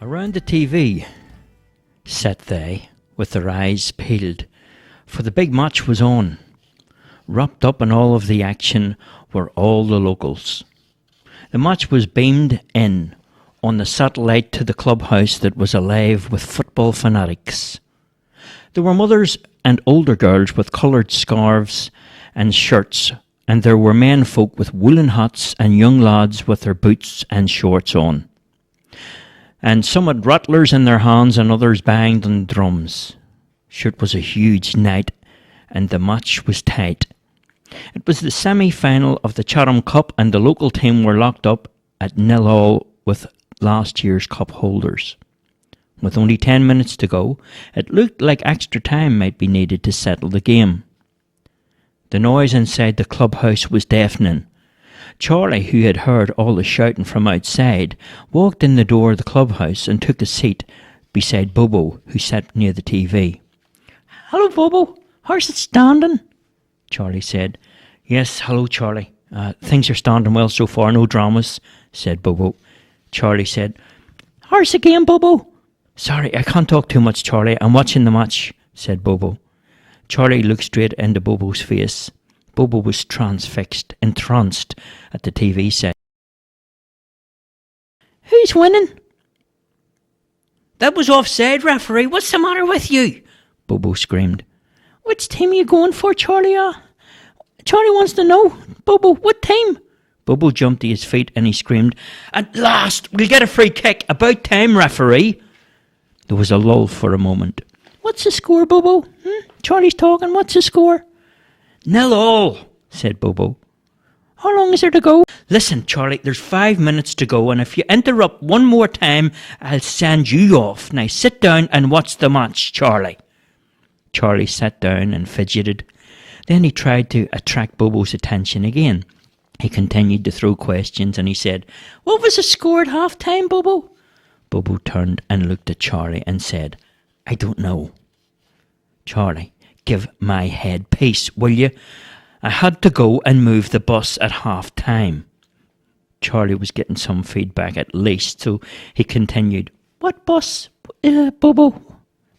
Around the TV sat they, with their eyes peeled, for the big match was on. Wrapped up in all of the action were all the locals. The match was beamed in on the satellite to the clubhouse that was alive with football fanatics. There were mothers and older girls with coloured scarves and shirts, and there were men folk with woolen hats and young lads with their boots and shorts on. And some had rattlers in their hands and others banged on drums. Sure, it was a huge night, and the match was tight. It was the semi-final of the Chatham Cup, and the local team were locked up at 0-0 with last year's cup holders. With only 10 minutes to go, it looked like extra time might be needed to settle the game. The noise inside the clubhouse was deafening. Charlie, who had heard all the shouting from outside, walked in the door of the clubhouse and took a seat beside Bobo, who sat near the TV. "Hello, Bobo. How's it standing?" Charlie said. "Yes, hello, Charlie. Things are standing well so far, no dramas," said Bobo. Charlie said, "How's the game, Bobo?" "Sorry, I can't talk too much, Charlie. I'm watching the match," said Bobo. Charlie looked straight into Bobo's face. Bobo was entranced at the TV set. "Who's winning?" "That was offside, referee. What's the matter with you?" Bobo screamed. "Which team are you going for, Charlie? Charlie wants to know. Bobo, what team?" Bobo jumped to his feet and he screamed, "At last, we'll get a free kick. About time, referee." There was a lull for a moment. "What's the score, Bobo? Charlie's talking. What's the score?" 0-0, said Bobo. "How long is there to go?" "Listen, Charlie, there's 5 minutes to go, and if you interrupt one more time, I'll send you off. Now sit down and watch the match, Charlie." Charlie sat down and fidgeted. Then he tried to attract Bobo's attention again. He continued to throw questions and he said, "What was the score at half-time, Bobo?" Bobo turned and looked at Charlie and said, "I don't know." "Charlie, give my head peace, will you? I had to go and move the bus at half-time." Charlie was getting some feedback at least, so he continued, "What bus, Bobo?"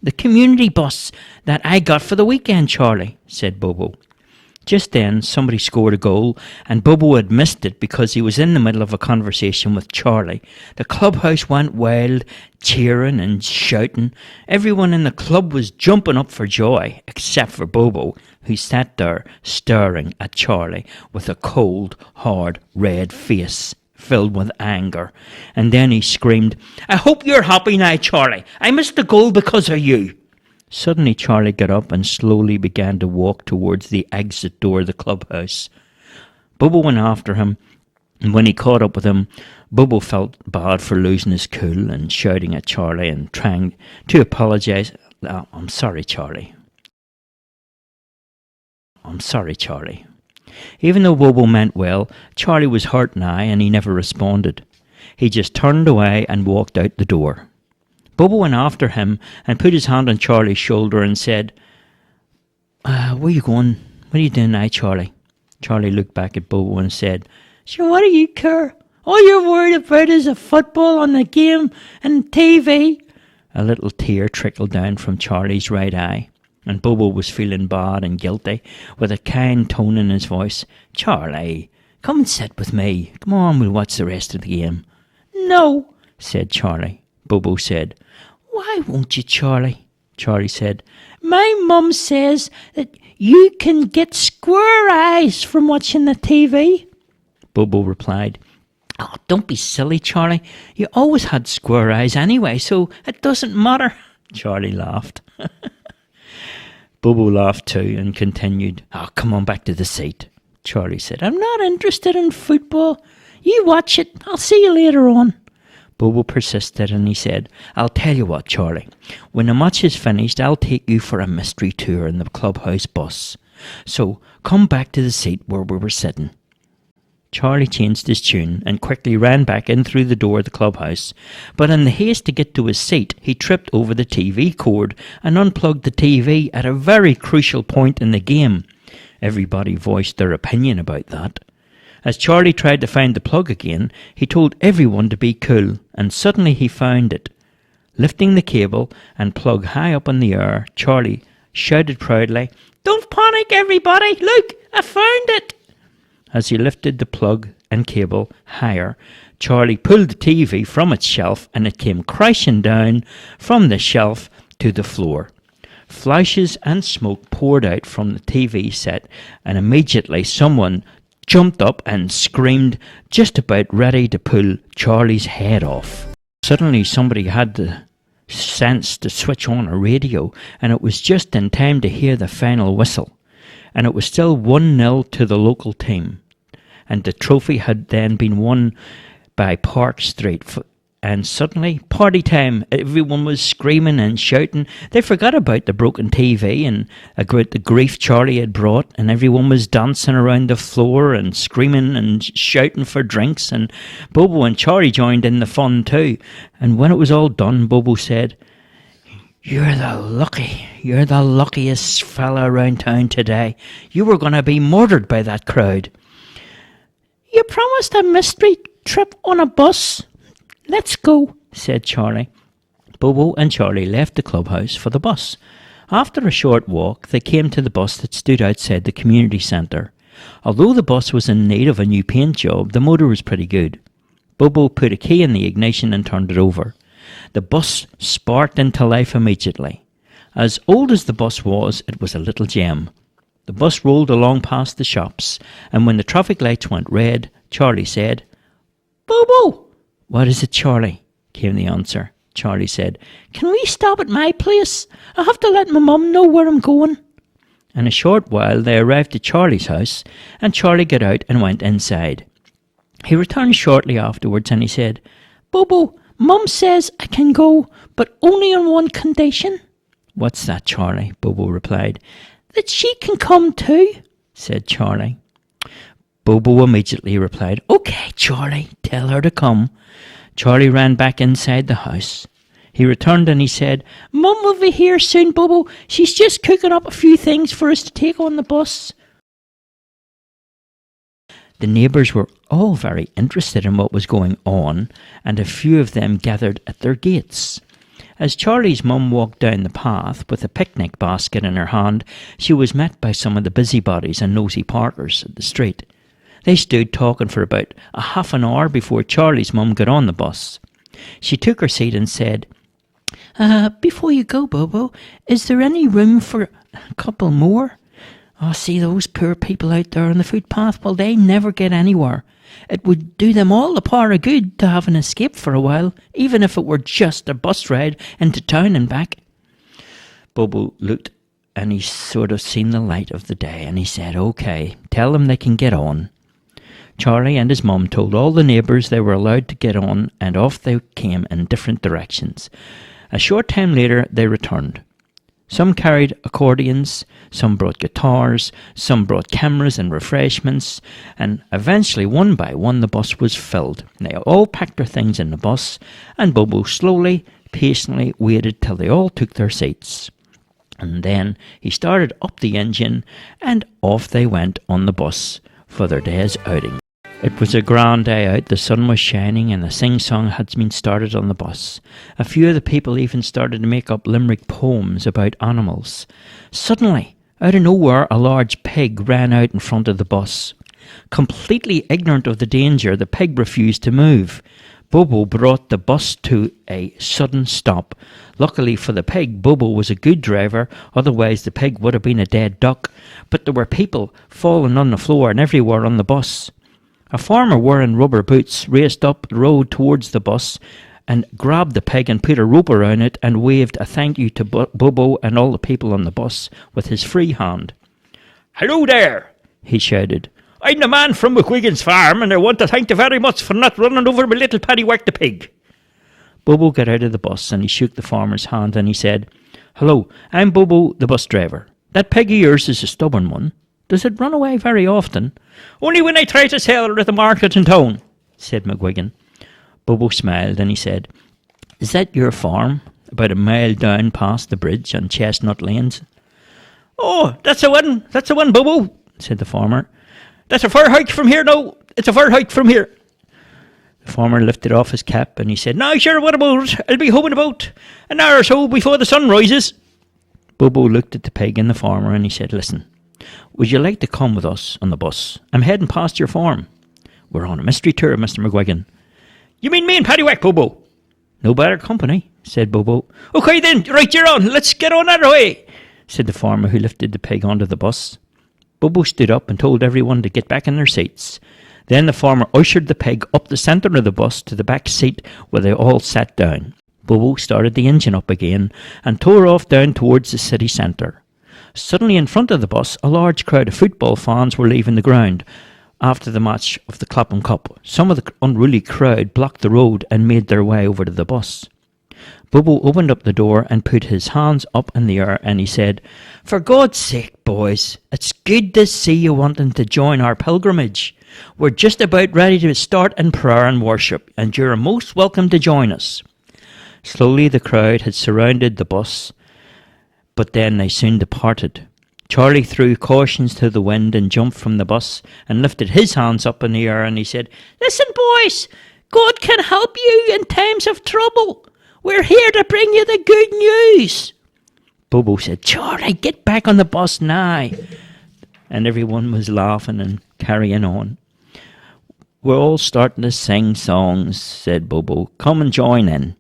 "The community bus that I got for the weekend, Charlie," said Bobo. Just then, somebody scored a goal, and Bobo had missed it because he was in the middle of a conversation with Charlie. The clubhouse went wild, cheering and shouting. Everyone in the club was jumping up for joy, except for Bobo, who sat there staring at Charlie with a cold, hard, red face filled with anger. And then he screamed, "I hope you're happy now, Charlie. I missed the goal because of you." Suddenly Charlie got up and slowly began to walk towards the exit door of the clubhouse. Bobo went after him, and when he caught up with him, Bobo felt bad for losing his cool and shouting at Charlie and trying to apologise. I'm sorry, Charlie. I'm sorry, Charlie." Even though Bobo meant well, Charlie was hurt now and he never responded. He just turned away and walked out the door. Bobo went after him and put his hand on Charlie's shoulder and said, "Where are you going? What are you doing now, Charlie?" Charlie looked back at Bobo and said, "Sure, what do you care? All you're worried about is the football on the game and TV." A little tear trickled down from Charlie's right eye, and Bobo was feeling bad and guilty, with a kind tone in his voice. "Charlie, come and sit with me. Come on, we'll watch the rest of the game." "No," said Charlie. Bobo said, "Why won't you, Charlie?" Charlie said, "My mum says that you can get square eyes from watching the TV." Bobo replied, "Oh, don't be silly, Charlie. You always had square eyes anyway, so it doesn't matter." Charlie laughed. Bobo laughed too and continued, "Oh, come on back to the seat." Charlie said, "I'm not interested in football. You watch it. I'll see you later on." Bobo persisted and he said, "I'll tell you what, Charlie. When the match is finished, I'll take you for a mystery tour in the clubhouse bus. So come back to the seat where we were sitting." Charlie changed his tune and quickly ran back in through the door of the clubhouse. But in the haste to get to his seat, he tripped over the TV cord and unplugged the TV at a very crucial point in the game. Everybody voiced their opinion about that. As Charlie tried to find the plug again, he told everyone to be cool, and suddenly he found it. Lifting the cable and plug high up in the air, Charlie shouted proudly, "Don't panic, everybody! Look, I found it!" As he lifted the plug and cable higher, Charlie pulled the TV from its shelf and it came crashing down from the shelf to the floor. Flashes and smoke poured out from the TV set, and immediately someone jumped up and screamed, just about ready to pull Charlie's head off. Suddenly somebody had the sense to switch on a radio, and it was just in time to hear the final whistle. And it was still 1-0 to the local team. And the trophy had then been won by Park Street. And suddenly, party time. Everyone was screaming and shouting. They forgot about the broken TV and about the grief Charlie had brought, and everyone was dancing around the floor and screaming and shouting for drinks, and Bobo and Charlie joined in the fun too. And when it was all done, Bobo said, You're the luckiest fella around town today. You were going to be murdered by that crowd." "You promised a mystery trip on a bus. Let's go," said Charlie. Bobo and Charlie left the clubhouse for the bus. After a short walk, they came to the bus that stood outside the community centre. Although the bus was in need of a new paint job, the motor was pretty good. Bobo put a key in the ignition and turned it over. The bus sparked into life immediately. As old as the bus was, it was a little gem. The bus rolled along past the shops, and when the traffic lights went red, Charlie said, "Bobo!" "What is it, Charlie?" came the answer. Charlie said, "Can we stop at my place? I have to let my mum know where I'm going." In a short while they arrived at Charlie's house, and Charlie got out and went inside. He returned shortly afterwards and he said, "Bobo, Mum says I can go, but only on one condition." "What's that, Charlie?" Bobo replied. "That she can come too," said Charlie. Bobo immediately replied, "Okay, Charlie, tell her to come." Charlie ran back inside the house. He returned and he said, "Mum will be here soon, Bobo. She's just cooking up a few things for us to take on the bus." The neighbours were all very interested in what was going on, and a few of them gathered at their gates. As Charlie's mum walked down the path with a picnic basket in her hand, she was met by some of the busybodies and nosy parkers at the street. They stood talking for about a half an hour before Charlie's mum got on the bus. She took her seat and said, "Before you go, Bobo, is there any room for a couple more? Oh, see those poor people out there on the footpath? Well, they never get anywhere. It would do them all the power of good to have an escape for a while, even if it were just a bus ride into town and back." Bobo looked and he sort of seen the light of the day, and he said, "Okay, tell them they can get on." Charlie and his mum told all the neighbours they were allowed to get on, and off they came in different directions. A short time later they returned. Some carried accordions, some brought guitars, some brought cameras and refreshments, and eventually one by one the bus was filled. They all packed their things in the bus, and Bobo slowly, patiently waited till they all took their seats. And then he started up the engine, and off they went on the bus for their day's outing. It was a grand day out. The sun was shining and the sing-song had been started on the bus. A few of the people even started to make up limerick poems about animals. Suddenly, out of nowhere, a large pig ran out in front of the bus. Completely ignorant of the danger, the pig refused to move. Bobo brought the bus to a sudden stop. Luckily for the pig, Bobo was a good driver, otherwise the pig would have been a dead duck. But there were people falling on the floor and everywhere on the bus. A farmer wearing rubber boots raced up the road towards the bus and grabbed the pig and put a rope around it and waved a thank you to Bobo and all the people on the bus with his free hand. "Hello there," he shouted. "I'm the man from McGuigan's farm, and I want to thank you very much for not running over my little Paddywhack the pig." Bobo got out of the bus and he shook the farmer's hand and he said, "Hello, I'm Bobo the bus driver. That pig of yours is a stubborn one. Does it run away very often?" "Only when I try to sell her at the market in town," said McGuigan. Bobo smiled and he said, "Is that your farm, about a mile down past the bridge on Chestnut Lanes?" "Oh, that's the one, Bobo," said the farmer. "That's a far hike from here, no, it's a far hike from here." The farmer lifted off his cap and he said, "Now, sure, what about? I'll be home in about an hour or so before the sun rises." Bobo looked at the pig and the farmer and he said, "Listen, would you like to come with us on the bus? I'm heading past your farm. We're on a mystery tour, Mr. McGuigan." "You mean me and Paddywhack, Bobo?" "No better company," said Bobo. "Okay then, right, you're on. Let's get on our way," said the farmer, who lifted the pig onto the bus. Bobo stood up and told everyone to get back in their seats. Then the farmer ushered the pig up the centre of the bus to the back seat where they all sat down. Bobo started the engine up again and tore off down towards the city centre. Suddenly in front of the bus, a large crowd of football fans were leaving the ground after the match of the Clapham Cup. Some of the unruly crowd blocked the road and made their way over to the bus. Bobo opened up the door and put his hands up in the air and he said, "For God's sake, boys, it's good to see you wanting to join our pilgrimage. We're just about ready to start in prayer and worship, and you're most welcome to join us." Slowly the crowd had surrounded the bus, but then they soon departed. Charlie threw cautions to the wind and jumped from the bus and lifted his hands up in the air and he said, "Listen, boys, God can help you in times of trouble. We're here to bring you the good news." Bobo said, "Charlie, get back on the bus now." And everyone was laughing and carrying on. "We're all starting to sing songs," said Bobo. "Come and join in.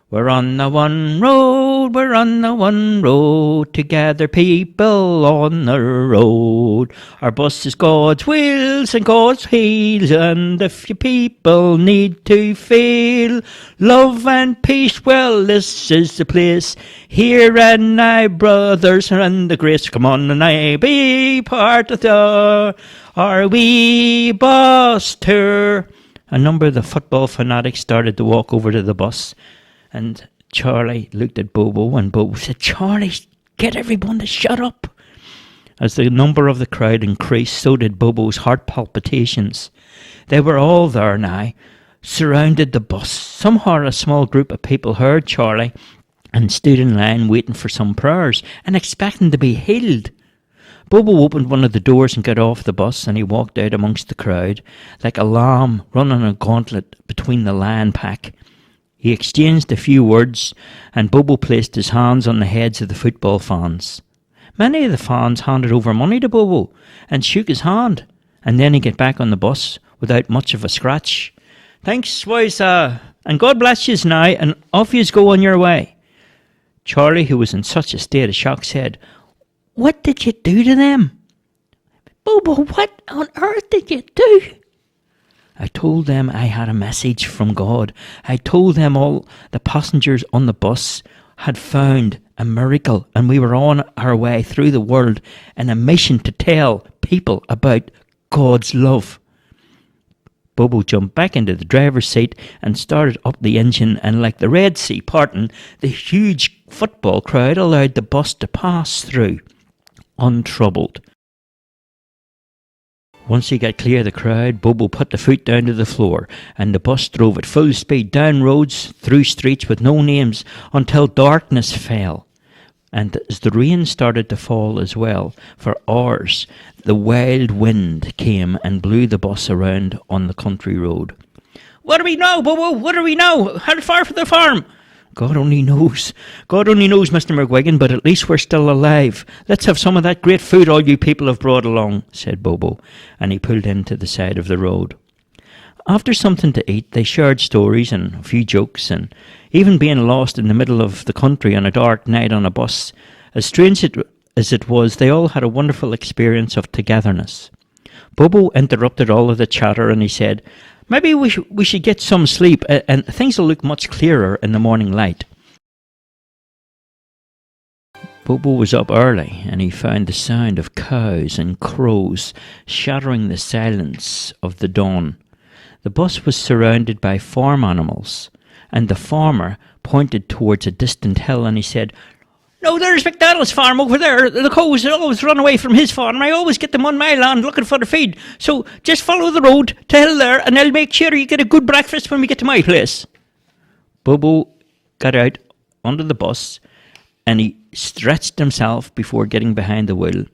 We're on the one road, we're on the one road, together people on the road. Our bus is God's wills and God's heels, and if you people need to feel love and peace, well, this is the place. Here and now, brothers and the grace, come on and I be part of our wee bus tour." A number of the football fanatics started to walk over to the bus. And Charlie looked at Bobo and Bobo said, "Charlie, get everyone to shut up." As the number of the crowd increased, so did Bobo's heart palpitations. They were all there now, surrounded the bus. Somehow a small group of people heard Charlie and stood in line waiting for some prayers and expecting to be healed. Bobo opened one of the doors and got off the bus, and he walked out amongst the crowd like a lamb running a gauntlet between the lion pack. He exchanged a few words, and Bobo placed his hands on the heads of the football fans. Many of the fans handed over money to Bobo and shook his hand, and then he got back on the bus without much of a scratch. "Thanks, boys, and God bless yous now, and off yous go on your way." Charlie, who was in such a state of shock, said, "What did you do to them?" "Bobo, what on earth did you do?" "I told them I had a message from God. I told them all the passengers on the bus had found a miracle, and we were on our way through the world in a mission to tell people about God's love." Bobo jumped back into the driver's seat and started up the engine, and like the Red Sea parting, the huge football crowd allowed the bus to pass through, untroubled. Once he got clear of the crowd, Bobo put the foot down to the floor, and the bus drove at full speed down roads, through streets with no names, until darkness fell. And as the rain started to fall as well, for hours, the wild wind came and blew the bus around on the country road. "What do we know, Bobo? What do we know? How far from the farm?" God only knows, Mr. McGuigan, but at least we're still alive. Let's have some of that great food all you people have brought along," said Bobo, and he pulled into the side of the road. After something to eat, they shared stories and a few jokes, and even being lost in the middle of the country on a dark night on a bus, as strange as it was, they all had a wonderful experience of togetherness. Bobo interrupted all of the chatter and he said, "Maybe we should get some sleep, and things will look much clearer in the morning light." Bobo was up early, and he found the sound of cows and crows shattering the silence of the dawn. The bus was surrounded by farm animals, and the farmer pointed towards a distant hill and he said, "No, there's McDonald's farm over there. The cows always run away from his farm. I always get them on my land looking for the feed. So just follow the road to hill there, and I'll make sure you get a good breakfast when we get to my place." Bobo got out onto the bus, and he stretched himself before getting behind the wheel.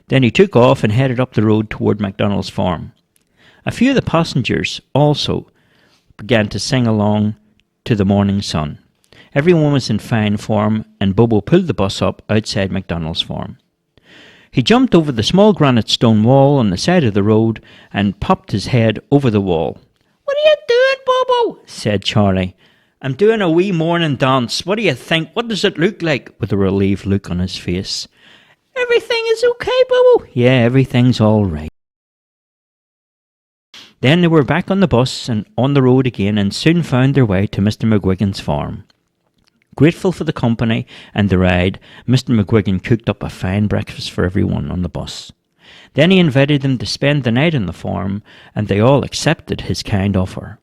Then he took off and headed up the road toward McDonald's farm. A few of the passengers also began to sing along to the morning sun. Everyone was in fine form, and Bobo pulled the bus up outside McDonald's farm. He jumped over the small granite stone wall on the side of the road and popped his head over the wall. "What are you doing, Bobo?" said Charlie. "I'm doing a wee morning dance. What do you think? What does it look like?" with a relieved look on his face. "Everything is okay, Bobo." "Yeah, everything's all right." Then they were back on the bus and on the road again, and soon found their way to Mr. McGuigan's farm. Grateful for the company and the ride, Mr. McGuigan cooked up a fine breakfast for everyone on the bus. Then he invited them to spend the night on the farm, and they all accepted his kind offer.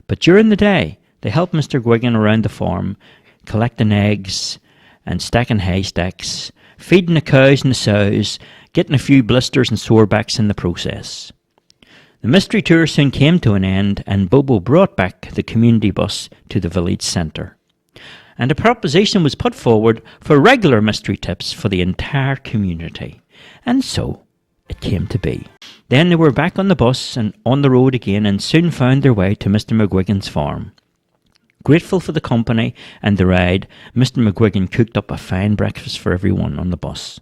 But during the day, they helped Mr. McGuigan around the farm, collecting eggs and stacking haystacks, feeding the cows and the sows, getting a few blisters and sorebacks in the process. The mystery tour soon came to an end, and Bobo brought back the community bus to the village centre. And a proposition was put forward for regular mystery tips for the entire community. And so it came to be. Then they were back on the bus and on the road again, and soon found their way to Mr. McGuigan's farm. Grateful for the company and the ride, Mr. McGuigan cooked up a fine breakfast for everyone on the bus.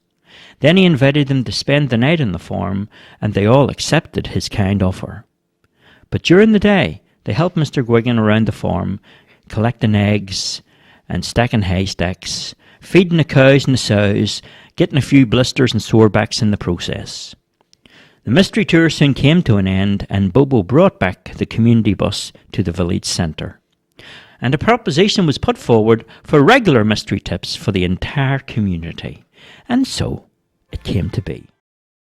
Then he invited them to spend the night on the farm, and they all accepted his kind offer. But during the day, they helped Mr. McGuigan around the farm, collecting eggs and stacking haystacks, feeding the cows and the sows, getting a few blisters and sorebacks in the process. The mystery tour soon came to an end, and Bobo brought back the community bus to the village centre. And a proposition was put forward for regular mystery tips for the entire community. And so it came to be.